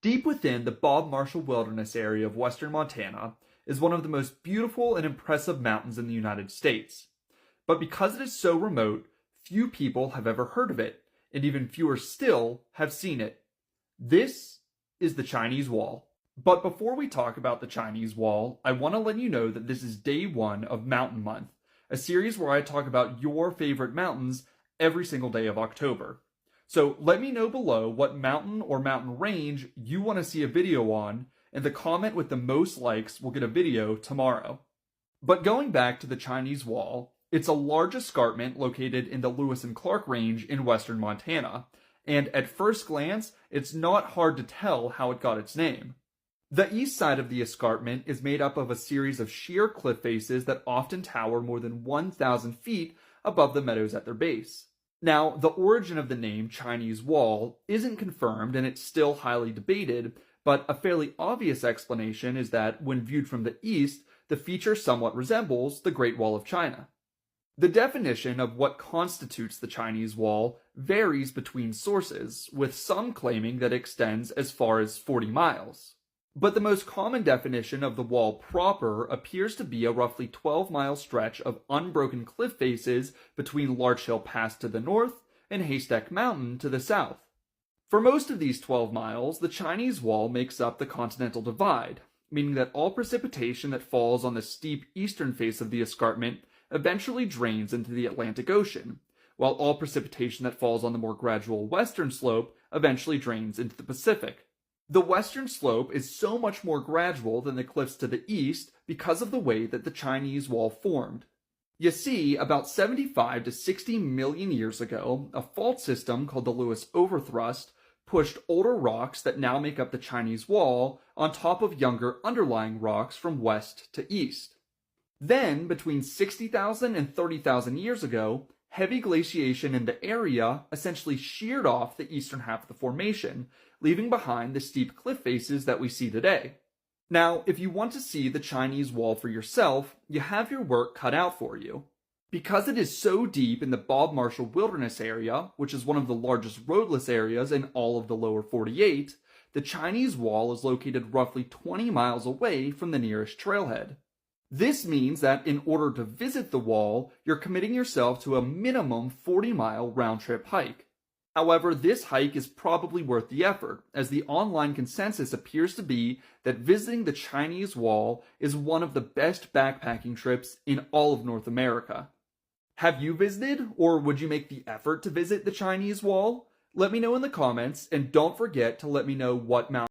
Deep within the Bob Marshall Wilderness area of western Montana is one of the most beautiful and impressive mountains in the United States. But because it is so remote, few people have ever heard of it, and even fewer still have seen it. This is the Chinese Wall. But before we talk about the Chinese Wall, I want to let you know that this is day one of Mountain Month, a series where I talk about your favorite mountains every single day of October. So let me know below what mountain or mountain range you want to see a video on, and the comment with the most likes will get a video tomorrow. But going back to the Chinese Wall, it's a large escarpment located in the Lewis and Clark Range in western Montana, and at first glance, it's not hard to tell how it got its name. The east side of the escarpment is made up of a series of sheer cliff faces that often tower more than 1,000 feet above the meadows at their base. Now, the origin of the name Chinese Wall isn't confirmed and it's still highly debated, but a fairly obvious explanation is that when viewed from the east, the feature somewhat resembles the Great Wall of China. The definition of what constitutes the Chinese Wall varies between sources, with some claiming that it extends as far as 40 miles. But the most common definition of the wall proper appears to be a roughly 12-mile stretch of unbroken cliff faces between Larch Hill Pass to the north and Haystack Mountain to the south. For most of these 12 miles, the Chinese Wall makes up the Continental Divide, meaning that all precipitation that falls on the steep eastern face of the escarpment eventually drains into the Atlantic Ocean, while all precipitation that falls on the more gradual western slope eventually drains into the Pacific. The western slope is so much more gradual than the cliffs to the east because of the way that the Chinese Wall formed. You see, about 75 to 60 million years ago, a fault system called the Lewis Overthrust pushed older rocks that now make up the Chinese Wall on top of younger underlying rocks from west to east. Then, between 60,000 and 30,000 years ago, heavy glaciation in the area essentially sheared off the eastern half of the formation, leaving behind the steep cliff faces that we see today. Now, if you want to see the Chinese Wall for yourself, you have your work cut out for you. Because it is so deep in the Bob Marshall Wilderness area, which is one of the largest roadless areas in all of the lower 48, the Chinese Wall is located roughly 20 miles away from the nearest trailhead. This means that in order to visit the wall, you're committing yourself to a minimum 40-mile round-trip hike. However, this hike is probably worth the effort, as the online consensus appears to be that visiting the Chinese Wall is one of the best backpacking trips in all of North America. Have you visited, or would you make the effort to visit the Chinese Wall? Let me know in the comments, and don't forget to let me know what mountain